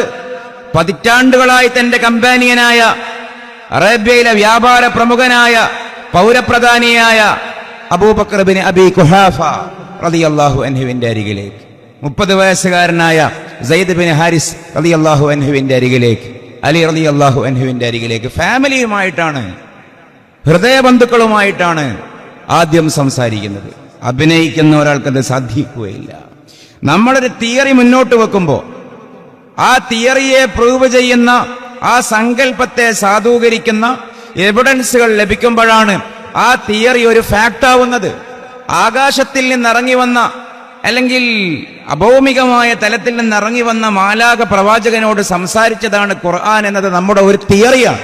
പതിറ്റാണ്ടുകളായി തന്റെ കമ്പാനിയനായ അറേബ്യയിലെ വ്യാപാര പ്രമുഖനായ പൗരപ്രധാനിയായ അബൂബക്കർ ബിൻ അബി ഖുഹാഫ റളിയല്ലാഹു അൻഹുവിന്റെ അരികിലേക്ക്. 30 വയസ്സുകാരനായ സയ്യിദ് ബിൻ ഹാരിസ് റളിയല്ലാഹു അൻഹുവിന്റെ അരികിലേക്ക്, അലി റളിയല്ലാഹു അൻഹുവിന്റെ അരികിലേക്ക്. ഫാമിലിയുമായിട്ടാണ്, ഹൃദയബന്ധുക്കളുമായിട്ടാണ് ആദ്യം സംസാരിക്കുന്നത്. അഭിനയിക്കുന്ന ഒരാൾക്കത് സാധിക്കുകയില്ല. നമ്മളൊരു തിയറി മുന്നോട്ട് വെക്കുമ്പോൾ ആ തിയറിയെ പ്രൂവ് ചെയ്യുന്ന, ആ സങ്കല്പത്തെ സാധൂകരിക്കുന്ന എവിഡൻസുകൾ ലഭിക്കുമ്പോഴാണ് ആ തിയറി ഒരു ഫാക്ട് ആവുന്നത്. ആകാശത്തിൽ നിന്നിറങ്ങി വന്ന, അല്ലെങ്കിൽ അഭൗമികമായ തലത്തിൽ നിന്നിറങ്ങി വന്ന മാലാക പ്രവാചകനോട് സംസാരിച്ചതാണ് ഖുർആൻ എന്നത് നമ്മുടെ ഒരു തിയറിയാണ്.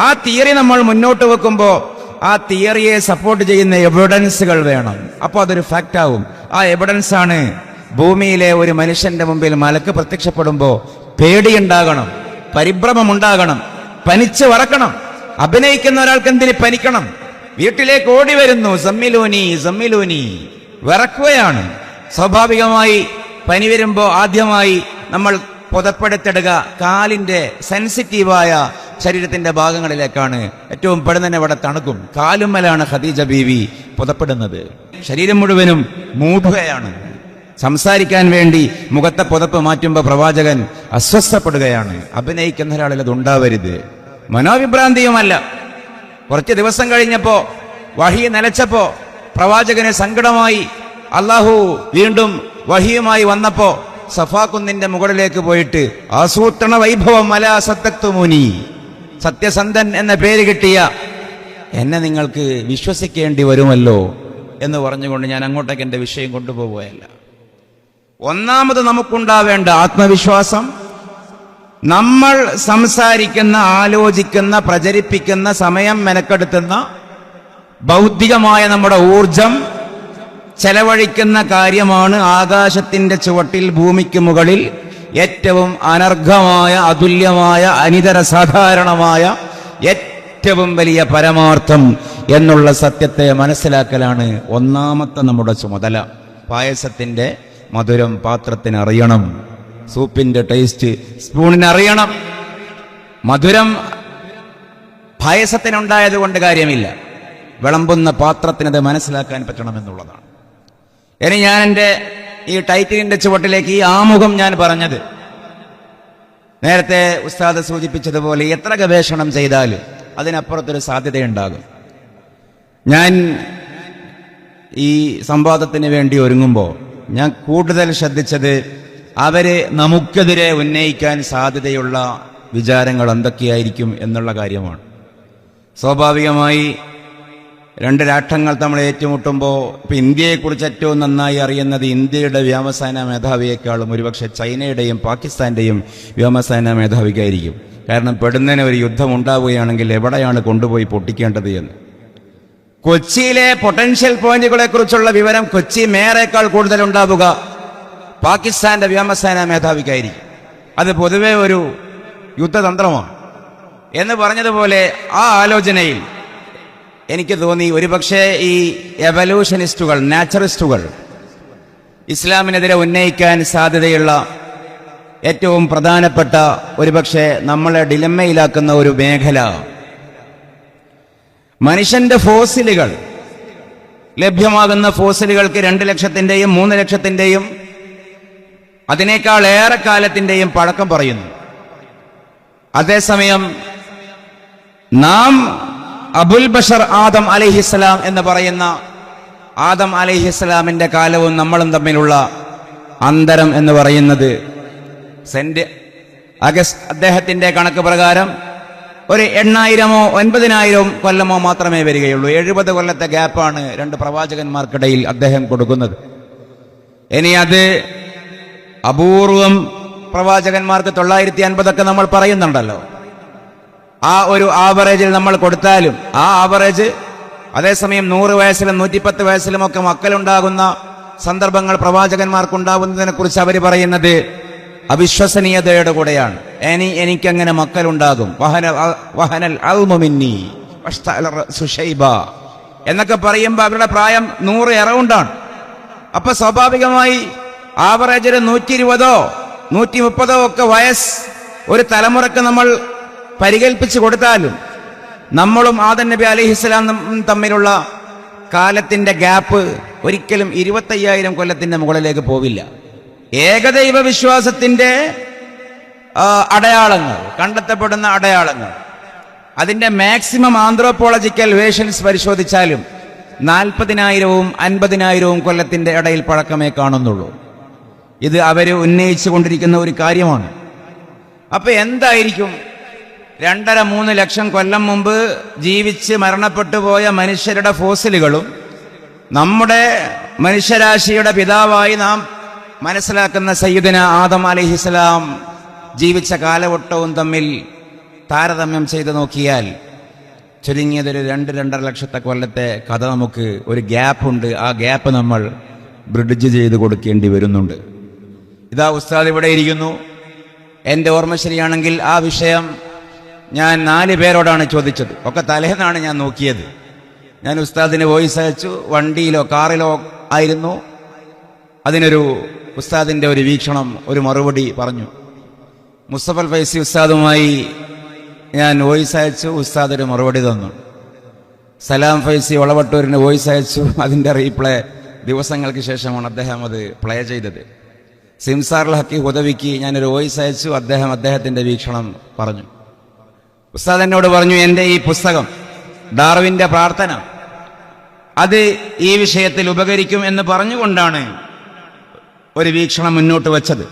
ആ തിയറി നമ്മൾ മുന്നോട്ട് വെക്കുമ്പോൾ ആ തിയറിയെ സപ്പോർട്ട് ചെയ്യുന്ന എവിഡൻസുകൾ വേണം. അപ്പോൾ അതൊരു ഫാക്ട് ആവും. ആ എവിഡൻസ് ആണ് ഭൂമിയിലെ ഒരു മനുഷ്യന്റെ മുമ്പിൽ മലക്ക് പ്രത്യക്ഷപ്പെടുമ്പോൾ പേടിയുണ്ടാകണം, പരിഭ്രമമുണ്ടാകണം, പനിച്ച് വറക്കണം. അഭിനയിക്കുന്ന ഒരാൾക്ക് എന്തിന് പനിക്കണം? വീട്ടിലേക്ക് ഓടി വരുന്നു, സമ്മിലൂനി സമ്മിലൂനി, വിറക്കുകയാണ്. സ്വാഭാവികമായി പനി വരുമ്പോൾ ആദ്യമായി നമ്മൾ പുതപ്പെടുത്തിടുക കാലിന്റെ സെൻസിറ്റീവായ ശരീരത്തിന്റെ ഭാഗങ്ങളിലേക്കാണ്. ഏറ്റവും പെടുന്നതിനെ ഇവിടെ തണുക്കും. കാലുമ്മലാണ് ഖദീജ ബീവി പുതപ്പെടുന്നത്. ശരീരം മുഴുവനും മൂടുകയാണ്. സംസാരിക്കാൻ വേണ്ടി മുഖത്തെ പുതപ്പ് മാറ്റുമ്പോൾ പ്രവാചകൻ അസ്വസ്ഥപ്പെടുകയാണ്. അഭിനയിക്കുന്ന ഒരാളിൽ അത് ഉണ്ടാവരുത്. മനോവിഭ്രാന്തിയുമല്ല. കുറച്ച് ദിവസം കഴിഞ്ഞപ്പോ വഹി നിലച്ചപ്പോ പ്രവാചകന് സങ്കടമായി. അള്ളാഹു വീണ്ടും വഹിയുമായി വന്നപ്പോ സഫാ കുന്നിന്റെ മുകളിലേക്ക് പോയിട്ട് ആസൂത്രണ വൈഭവം അലാ സത്തക്തുമൂനി, സത്യസന്ധൻ എന്ന പേര് കിട്ടിയ എന്നെ നിങ്ങൾക്ക് വിശ്വസിക്കേണ്ടി വരുമല്ലോ എന്ന് പറഞ്ഞുകൊണ്ട് ഞാൻ അങ്ങോട്ടേക്ക് എന്റെ വിഷയം കൊണ്ടുപോവുകയല്ല. ഒന്നാമത് നമുക്കുണ്ടാവേണ്ട ആത്മവിശ്വാസം, നമ്മൾ സംസാരിക്കുന്ന, ആലോചിക്കുന്ന, പ്രചരിപ്പിക്കുന്ന, സമയം മെനക്കെടുത്തുന്ന ബൗദ്ധികമായ നമ്മുടെ ഊർജം ചെലവഴിക്കുന്ന കാര്യമാണ് ആകാശത്തിന്റെ ചുവട്ടിൽ ഭൂമിക്ക് മുകളിൽ ഏറ്റവും അനർഘമായ, അതുല്യമായ, അനിതര സാധാരണമായ ഏറ്റവും വലിയ പരമാർത്ഥം എന്നുള്ള സത്യത്തെ മനസ്സിലാക്കലാണ് ഒന്നാമത്തെ നമ്മുടെ ചുമതല. പായസത്തിന്റെ മധുരം പാത്രത്തിന് അറിയണം, സൂപ്പിന്റെ ടേസ്റ്റ് സ്പൂണിന് അറിയണം. മധുരം പായസത്തിനുണ്ടായത് കൊണ്ട് കാര്യമില്ല, വിളമ്പുന്ന പാത്രത്തിനത് മനസ്സിലാക്കാൻ പറ്റണമെന്നുള്ളതാണ്. ഇനി ഞാൻ എൻ്റെ ഈ ടൈറ്റിലിന്റെ ചുവട്ടിലേക്ക് ഈ ആമുഖം ഞാൻ പറഞ്ഞത്, നേരത്തെ ഉസ്താദ് സൂചിപ്പിച്ചതുപോലെ എത്ര ഗവേഷണം ചെയ്താലും അതിനപ്പുറത്തൊരു സാധ്യതയുണ്ടാകും. ഞാൻ ഈ സംവാദത്തിന് വേണ്ടി ഒരുങ്ങുമ്പോൾ ഞാൻ കൂടുതൽ ശ്രദ്ധിച്ചത് അവര് നമുക്കെതിരെ ഉന്നയിക്കാൻ സാധ്യതയുള്ള വിചാരങ്ങൾ എന്തൊക്കെയായിരിക്കും എന്നുള്ള കാര്യമാണ്. സ്വാഭാവികമായി രണ്ട് രാഷ്ട്രങ്ങൾ തമ്മിൽ ഏറ്റുമുട്ടുമ്പോൾ ഇപ്പൊ ഇന്ത്യയെക്കുറിച്ച് ഏറ്റവും നന്നായി അറിയുന്നത് ഇന്ത്യയുടെ വ്യോമസേന മേധാവിയേക്കാളും ഒരുപക്ഷെ ചൈനയുടെയും പാകിസ്ഥാന്റെയും വ്യോമസേന മേധാവിക്കായിരിക്കും. കാരണം പെടുന്നതിന് ഒരു യുദ്ധം ഉണ്ടാവുകയാണെങ്കിൽ എവിടെയാണ് കൊണ്ടുപോയി പൊട്ടിക്കേണ്ടത് എന്ന്. കൊച്ചിയിലെ പൊട്ടൻഷ്യൽ പോയിന്റുകളെ കുറിച്ചുള്ള വിവരം കൊച്ചി മേയറേക്കാൾ കൂടുതൽ ഉണ്ടാവുക പാകിസ്ഥാന്റെ വ്യോമസേന മേധാവിക്കായിരിക്കും. അത് പൊതുവെ ഒരു യുദ്ധതന്ത്രമാണ് എന്ന് പറഞ്ഞതുപോലെ ആ ആലോചനയിൽ എനിക്ക് തോന്നി ഒരുപക്ഷെ ഈ എവല്യൂഷനിസ്റ്റുകൾ, നാച്ചുറിസ്റ്റുകൾ ഇസ്ലാമിനെതിരെ ഉന്നയിക്കാൻ സാധ്യതയുള്ള ഏറ്റവും പ്രധാനപ്പെട്ട ഒരുപക്ഷെ നമ്മളെ ഡിലമ്മയിലാക്കുന്ന ഒരു മേഖല മനുഷ്യന്റെ ഫോസിലുകൾ. ലഭ്യമാകുന്ന ഫോസിലുകൾക്ക് 2 ലക്ഷത്തിന്റെയും 3 ലക്ഷത്തിന്റെയും, 1000 അതിനേക്കാൾ ഏറെ കാലത്തിന്റെയും പഴക്കം പറയുന്നു. അതേസമയം നാം അബുൽ ബഷർ ആദം അലൈഹിസ്സലാം എന്ന് പറയുന്ന ആദം അലൈഹിസ്സലാമിന്റെ കാലവും നമ്മളും തമ്മിലുള്ള അന്തരം എന്ന് പറയുന്നത് അദ്ദേഹത്തിന്റെ കണക്ക് പ്രകാരം ഒരു 8,000-ഓ 9,000-ഓ കൊല്ലമോ മാത്രമേ വരികയുള്ളൂ. 70 കൊല്ലത്തെ ഗ്യാപ്പാണ് രണ്ട് പ്രവാചകന്മാർക്കിടയിൽ അദ്ദേഹം കൊടുക്കുന്നത്. ഇനി അത് അപൂർവം പ്രവാചകന്മാർക്ക് 950 നമ്മൾ പറയുന്നുണ്ടല്ലോ. ആ ഒരു ആവറേജിൽ നമ്മൾ കൊടുത്താലും ആ ആവറേജ് അതേസമയം 100 വയസ്സിലും 110 വയസ്സിലുമൊക്കെ മക്കളുണ്ടാകുന്ന സന്ദർഭങ്ങൾ പ്രവാചകന്മാർക്കുണ്ടാകുന്നതിനെ കുറിച്ച് അവർ പറയുന്നത് അവിശ്വസനീയതയുടെ കൂടെയാണ്. എനിക്കങ്ങനെ മക്കളുണ്ടാകും, വഹനൽ അൽമുമിന്നി സുഷൈബ എന്നൊക്കെ പറയുമ്പോൾ അവരുടെ പ്രായം 100 അറൗണ്ടാണ്. അപ്പൊ സ്വാഭാവികമായി ആവറേജിൽ 120-ഓ 130-ഓ ഒക്കെ വയസ്സ് ഒരു തലമുറക്ക് നമ്മൾ പരികൽപ്പിച്ചു കൊടുത്താലും നമ്മളും ആദം നബി അലൈഹിസ്സലാം തമ്മിലുള്ള കാലത്തിന്റെ ഗ്യാപ്പ് ഒരിക്കലും 25,000 കൊല്ലത്തിന്റെ മുകളിലേക്ക് പോവില്ല. ഏകദൈവ വിശ്വാസത്തിന്റെ അടയാളങ്ങൾ, കണ്ടെത്തപ്പെടുന്ന അടയാളങ്ങൾ, അതിന്റെ മാക്സിമം ആന്ത്രോപോളജിക്കൽ വേഷൻസ് പരിശോധിച്ചാലും 40,000-വും 50,000-വും കൊല്ലത്തിന്റെ ഇടയിൽ പഴക്കമേ കാണുന്നുള്ളൂ. ഇത് അവര് ഉന്നയിച്ചു കൊണ്ടിരിക്കുന്ന ഒരു കാര്യമാണ്. അപ്പൊ എന്തായിരിക്കും 2.5-3 ലക്ഷം കൊല്ലം മുമ്പ് ജീവിച്ച് മരണപ്പെട്ടു പോയ മനുഷ്യരുടെ ഫോസിലുകളും നമ്മുടെ മനുഷ്യരാശിയുടെ പിതാവായി നാം മനസ്സിലാക്കുന്ന സയ്യിദുന ആദം അലൈഹിസ്സലാം ജീവിച്ച കാലഘട്ടവും തമ്മിൽ താരതമ്യം ചെയ്ത് നോക്കിയാൽ ചുരുങ്ങിയതൊരു 2-2.5 ലക്ഷത്തെ കൊല്ലത്തെ കഥ നമുക്ക് ഒരു ഗ്യാപ്പുണ്ട്. ആ ഗ്യാപ്പ് നമ്മൾ ബ്രിഡ്ജ് ചെയ്ത് കൊടുക്കേണ്ടി വരുന്നുണ്ട്. ഇതാ ഉസ്താദ് ഇവിടെ ഇരിക്കുന്നു. എൻ്റെ ഓർമ്മ ശരിയാണെങ്കിൽ ആ വിഷയം ഞാൻ 4 പേരോടാണ് ചോദിച്ചത്. ഒക്കെ തലേന്നാണ് ഞാൻ നോക്കിയത്. ഞാൻ ഉസ്താദിന് വോയിസ് അയച്ചു. വണ്ടിയിലോ കാറിലോ ആയിരുന്നു. അതിനൊരു ഉസ്താദിന്റെ ഒരു വീക്ഷണം, ഒരു മറുപടി പറഞ്ഞു. മുസ്തഫൽ ഫൈസി ഉസ്താദുമായി ഞാൻ വോയിസ് അയച്ചു. ഉസ്താദ് ഒരു മറുപടി തന്നു. സലാം ഫൈസി വളവട്ടൂരിന് വോയിസ് അയച്ചു. അതിന്റെ റീപ്ലേ ദിവസങ്ങൾക്ക് ശേഷമാണ് അദ്ദേഹം അത് പ്ലേ ചെയ്തത്. സിംസാറുൽ ഹക്കി ഹുദവിക്ക് ഞാനൊരു വോയിസ് അയച്ചു. അദ്ദേഹത്തിന്റെ വീക്ഷണം പറഞ്ഞു. ഉസ്താദ് എന്നോട് പറഞ്ഞു, എൻ്റെ ഈ പുസ്തകം ഡാർവിന്റെ പ്രാർത്ഥന അത് ഈ വിഷയത്തിൽ ഉപകരിക്കും എന്ന് പറഞ്ഞുകൊണ്ടാണ് ഒരു വീക്ഷണം മുന്നോട്ട് വച്ചത്.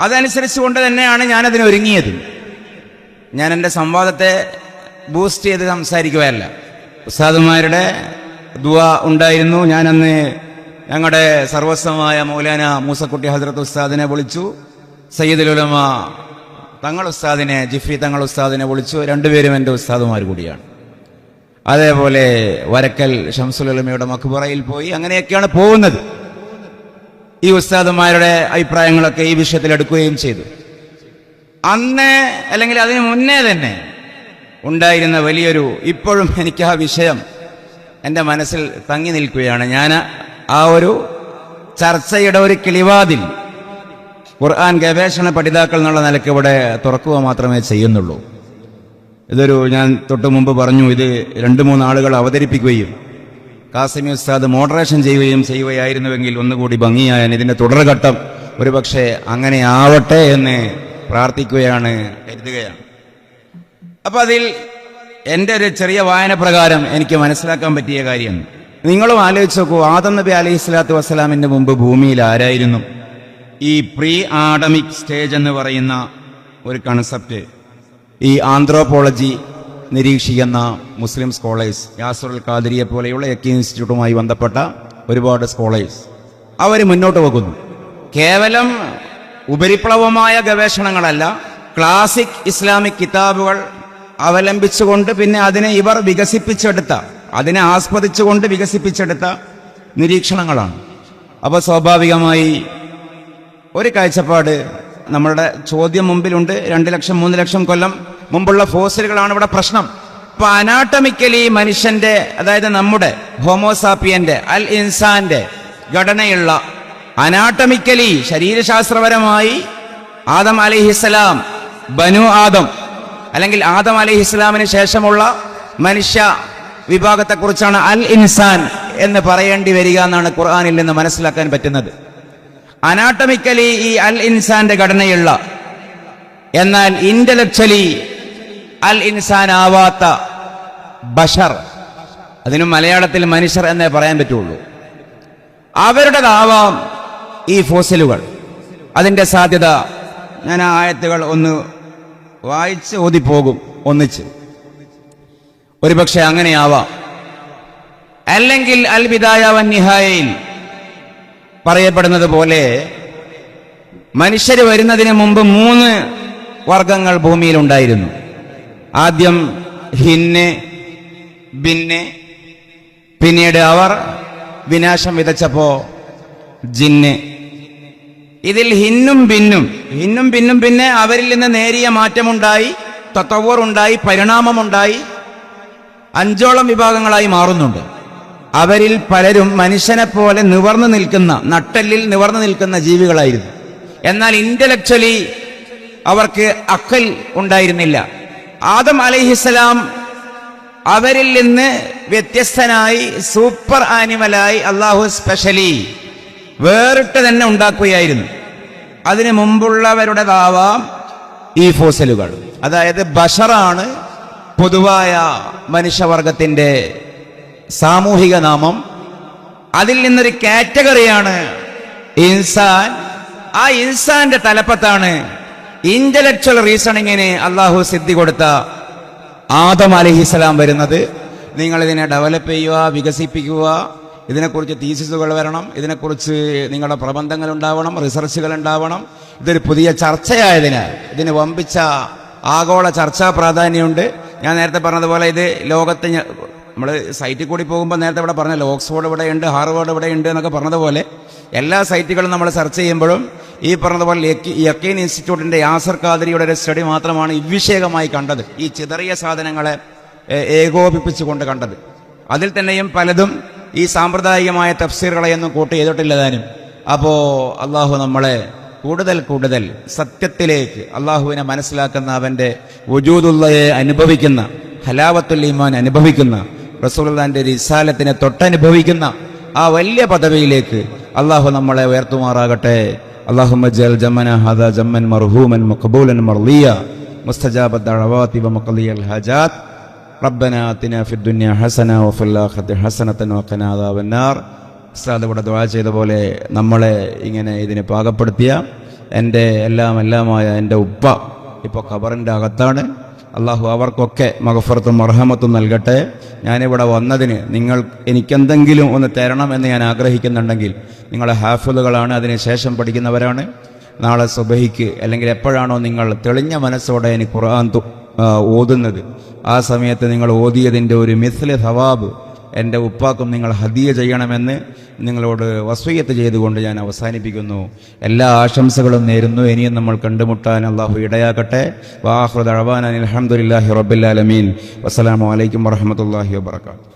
അതനുസരിച്ചുകൊണ്ട് തന്നെയാണ് ഞാനതിന് ഒരുങ്ങിയത്. ഞാൻ എൻ്റെ സംവാദത്തെ ബൂസ്റ്റ് ചെയ്ത് സംസാരിക്കുകയല്ല. ഉസ്താദുമാരുടെ ദുആ ഉണ്ടായിരുന്നു. ഞാനന്ന് ഞങ്ങളുടെ സർവസ്വമായ മൗലാന മൂസക്കുട്ടി ഹസ്രത്ത് ഉസ്താദിനെ വിളിച്ചു. സയ്യിദുൽ ഉലമ തങ്ങൾ ഉസ്താദിനെ, ജിഫ്രി തങ്ങൾ ഉസ്താദിനെ വിളിച്ചു. രണ്ടുപേരും എൻ്റെ ഉസ്താദുമാർ കൂടിയാണ്. അതേപോലെ വരക്കൽ ഷംസുൽ ഉലമയുടെ മഖ്ബറയിൽ പോയി. അങ്ങനെയൊക്കെയാണ് പോകുന്നത്. ഈ ഉസ്താദുമാരുടെ അഭിപ്രായങ്ങളൊക്കെ ഈ വിഷയത്തിൽ എടുക്കുകയും ചെയ്തു. അന്ന് അല്ലെങ്കിൽ അതിന് മുന്നേ തന്നെ ഉണ്ടായിരുന്ന വലിയൊരു, ഇപ്പോഴും എനിക്ക് ആ വിഷയം എൻ്റെ മനസ്സിൽ തങ്ങി നിൽക്കുകയാണ്. ഞാൻ ആ ഒരു ചർച്ചയുടെ ഒരു കിളിവാതിൽ ഖുർആൻ ഗവേഷണ പഠിതാക്കൾ എന്നുള്ള നിലയ്ക്ക് ഇവിടെ തുറക്കുക മാത്രമേ ചെയ്യുന്നുള്ളൂ. ഞാൻ തൊട്ടു മുമ്പ് പറഞ്ഞു, ഇത് 2-3 ആളുകൾ അവതരിപ്പിക്കുകയും കാസിമി ഉസ്താദ് മോഡറേഷൻ ചെയ്യുകയായിരുന്നുവെങ്കിൽ ഒന്നുകൂടി ഭംഗിയായാൻ. ഇതിന്റെ തുടർഘട്ടം ഒരുപക്ഷെ അങ്ങനെ ആവട്ടെ എന്ന് പ്രാർത്ഥിക്കുകയാണ്, കരുതുകയാണ്. അപ്പൊ അതിൽ എൻ്റെ ഒരു ചെറിയ വായന പ്രകാരം എനിക്ക് മനസ്സിലാക്കാൻ പറ്റിയ കാര്യം, നിങ്ങളും ആലോചിച്ച് നോക്കൂ. ആദം നബി അലൈഹി സ്വലാത്തു വസ്സലാമിന്റെ മുമ്പ് ഭൂമിയിൽ ആരായിരുന്നു? ഈ പ്രീ ആഡമിക് സ്റ്റേജ് എന്ന് പറയുന്ന ഒരു കൺസെപ്റ്റ് ഈ ആന്ത്രോപോളജി നിരീക്ഷിക്കുന്ന മുസ്ലിം സ്കോളേഴ്സ്, യാസുറുൽ ഖാദിരിയെ പോലെയുള്ള എക്കി ഇൻസ്റ്റിറ്റ്യൂട്ടുമായി ബന്ധപ്പെട്ട ഒരുപാട് സ്കോളേഴ്സ് അവർ മുന്നോട്ട് വെക്കുന്നു. കേവലം ഉപരിപ്ലവമായ ഗവേഷണങ്ങളല്ല, ക്ലാസിക് ഇസ്ലാമിക് കിതാബുകൾ അവലംബിച്ചുകൊണ്ട് പിന്നെ അതിനെ ഇവർ വികസിപ്പിച്ചെടുത്ത, അതിനെ ആസ്വദിച്ചുകൊണ്ട് വികസിപ്പിച്ചെടുത്ത നിരീക്ഷണങ്ങളാണ്. അപ്പോൾ സ്വാഭാവികമായി ഒരു കാഴ്ചപ്പാട്, നമ്മളുടെ ചോദ്യം മുമ്പിലുണ്ട്. 2 ലക്ഷം 3 ലക്ഷം കൊല്ലം മുമ്പുള്ള ഫോസിലുകളാണ് ഇവിടെ പ്രശ്നം. ഇപ്പൊ അനാട്ടമിക്കലി മനുഷ്യന്റെ, അതായത് നമ്മുടെ ഹോമോസാപ്പിയന്റെ അൽ ഇൻസാന്റെ ഘടനയുള്ള അനാട്ടമിക്കലി ശരീരശാസ്ത്രപരമായി ആദം അലൈഹിസ്സലാം, ബനു ആദം അല്ലെങ്കിൽ ആദം അലൈഹിസ്സലാമിന് ശേഷമുള്ള മനുഷ്യ വിഭാഗത്തെക്കുറിച്ചാണ് അൽ ഇൻസാൻ എന്ന് പറയേണ്ടി വരിക എന്നാണ് ഖുർആനിൽ നിന്ന് മനസ്സിലാക്കാൻ പറ്റുന്നത്. അനാട്ടമിക്കലി ഈ അൽ ഇൻസാന്റെ ഘടനയുള്ള എന്നാൽ ഇന്റലക്ച്വലി അൽ ഇൻസാൻ ആവാത്ത ബഷർ, അതിന് മലയാളത്തിൽ മനുഷ്യർ എന്നേ പറയാൻ പറ്റുള്ളൂ, അവരുടേതാവാം ഈ ഫോസിലുകൾ. അതിൻ്റെ സാധ്യത ഞാൻ ആ ആയത്തുകൾ ഒന്ന് വായിച്ച് ഓതിപ്പോകും ഒന്നിച്ച്. ഒരുപക്ഷെ അങ്ങനെയാവാം. അല്ലെങ്കിൽ അൽ ബിദായ വൻ നിഹായയിൽ പറയപ്പെടുന്നത് പോലെ മനുഷ്യർ വരുന്നതിന് മുമ്പ് 3 വർഗങ്ങൾ ഭൂമിയിൽ ഉണ്ടായിരുന്നു. ആദ്യം ഹിന്ന്, ബിന്ന്, പിന്നീട് അവർ വിനാശം വിതച്ചപ്പോ ജിന്ന്. ഇതിൽ ഹിന്നും ഭിന്നും പിന്നെ അവരിൽ നിന്ന് നേരിയ മാറ്റമുണ്ടായി, തത്തവറുണ്ടായി, പരിണാമമുണ്ടായി, 5ഓളം വിഭാഗങ്ങളായി മാറുന്നുണ്ട്. അവരിൽ പലരും മനുഷ്യനെ പോലെ നിവർന്നു നിൽക്കുന്ന, നട്ടെല്ലിൽ നിവർന്നു നിൽക്കുന്ന ജീവികളായിരുന്നു. എന്നാൽ ഇന്റലക്ച്വലി അവർക്ക് അക്കൽ ഉണ്ടായിരുന്നില്ല. ആദം അലൈഹിസ്സലാം അവരിൽ നിന്ന് വ്യത്യസ്തനായി, സൂപ്പർ ആനിമലായി അള്ളാഹു സ്പെഷ്യലി വേറിട്ട് തന്നെ ഉണ്ടാക്കുകയായിരുന്നു. അതിനു മുമ്പുള്ളവരുടേതാവാം ഈ ഫോസിലുകൾ. അതായത് ബഷറാണ് പൊതുവായ മനുഷ്യവർഗത്തിന്റെ സാമൂഹിക നാമം. അതിൽ നിന്നൊരു കാറ്റഗറിയാണ് ഇൻസാൻ. ആ ഇൻസാന്റെ തലപ്പത്താണ് ഇന്റലക്ച്വൽ റീസണിങ്ങിന് അള്ളാഹു സിദ്ധി കൊടുത്ത ആദം അലൈഹിസ്സലാം വരുന്നത്. നിങ്ങൾ ഇതിനെ ഡെവലപ്പ് ചെയ്യുക, വികസിപ്പിക്കുക, ഇതിനെക്കുറിച്ച് തീസിസുകൾ വരണം, ഇതിനെക്കുറിച്ച് നിങ്ങളുടെ പ്രബന്ധങ്ങൾ ഉണ്ടാവണം, റിസർച്ചുകൾ ഉണ്ടാവണം. ഇതൊരു പുതിയ ചർച്ചയായതിനാൽ ഇതിന് വമ്പിച്ച ആഗോള ചർച്ചാ പ്രാധാന്യമുണ്ട്. ഞാൻ നേരത്തെ പറഞ്ഞതുപോലെ ഇത് ലോകത്ത് നമ്മൾ സൈറ്റിൽ കൂടി പോകുമ്പോൾ നേരത്തെ ഇവിടെ പറഞ്ഞല്ലോ, ഓക്സ്ഫോർഡ് ഇവിടെയുണ്ട്, ഹാർവേർഡ് ഇവിടെയുണ്ട് എന്നൊക്കെ പറഞ്ഞതുപോലെ എല്ലാ സൈറ്റുകളും നമ്മൾ സെർച്ച് ചെയ്യുമ്പോഴും ഈ പറഞ്ഞതുപോലെ യക്കീൻ ഇൻസ്റ്റിറ്റ്യൂട്ടിന്റെ യാസർ ഖാദരിയുടെ ഒരു സ്റ്റഡി മാത്രമാണ് ഇവിഷയകമായി കണ്ടത്, ഈ ചിതറിയ സാധനങ്ങളെ ഏകോപിപ്പിച്ചുകൊണ്ട് കണ്ടത്. അതിൽ തന്നെയും പലതും ഈ സാമ്പ്രദായികമായ തഫ്സീറുകളെയൊന്നും കൂട്ടി ചെയ്തിട്ടില്ല താനും. അപ്പോ അള്ളാഹു നമ്മളെ കൂടുതൽ സത്യത്തിലേക്ക്, അള്ളാഹുവിനെ മനസ്സിലാക്കുന്ന, അവന്റെ വജൂദുള്ളയെ അനുഭവിക്കുന്ന, ഹലാവത്തുൽ ഈമാൻ അനുഭവിക്കുന്ന, റസൂലുള്ളാഹിന്റെ റിസാലത്തിനെ തൊട്ടനുഭവിക്കുന്ന ആ വലിയ പദവിയിലേക്ക് അള്ളാഹു നമ്മളെ ഉയർത്തുമാറാകട്ടെ. അല്ലാഹുമ്മ ജഅൽ ജമന ഹാദാ ജമ്മൻ മർഹൂമൻ മഖബൂലൻ മർളിയ മുസ്തജാബ ദഅവാതി വമഖലിയൽ ഹാജാത്ത്. റബ്ബനാ ആതിനാ ഫിദ് ദുനിയ ഹസന വഫിൽ ആഖിറതി ഹസനതൻ വഖിനാ അദാബന്നാർ. ഉസ്താദ് ഇവിടെ ദുആ ചെയ്ത പോലെ നമ്മളെ ഇങ്ങനെ ഇതിനെ പാകപ്പെടുത്തിയ എൻ്റെ എല്ലാമായ എൻ്റെ ഉപ്പ ഇപ്പോൾ ഖബറിൻ്റെ അകത്താണ്. അള്ളാഹു അവർക്കൊക്കെ മഗ്ഫിറത്തും മർഹമത്തും നൽകട്ടെ. ഞാനിവിടെ വന്നതിന് നിങ്ങൾ എനിക്കെന്തെങ്കിലും ഒന്ന് തരണം എന്ന് ഞാൻ ആഗ്രഹിക്കുന്നുണ്ടെങ്കിൽ, നിങ്ങളെ ഹാഫിളുകളാണ്, അതിനുശേഷം പഠിക്കുന്നവരാണ്. നാളെ സുബഹിക്ക് അല്ലെങ്കിൽ എപ്പോഴാണോ നിങ്ങൾ തെളിഞ്ഞ മനസ്സോടെ എനിക്ക് ഖുർആൻ ഓതുന്നത്, ആ സമയത്ത് നിങ്ങൾ ഓതിയതിൻ്റെ ഒരു മിസ്ല സവാബ് എൻ്റെ ഉപ്പാക്കും നിങ്ങൾ ഹദിയ ചെയ്യണമെന്ന് നിങ്ങളോട് വസ്വയ്യത്ത് ചെയ്തുകൊണ്ട് ഞാൻ അവസാനിപ്പിക്കുന്നു. എല്ലാ ആശംസകളും നേരുന്നു. ഇനിയും നമ്മൾ കണ്ടുമുട്ടാൻ അള്ളാഹു ഇടയാക്കട്ടെ. വാഖിറു ദഅവാനാ അൽഹംദുലില്ലാഹി റബ്ബിൽ ആലമീൻ. വസ്സലാമു അലൈക്കും വറഹ്മത്തുള്ളാഹി വബറകാതുഹു.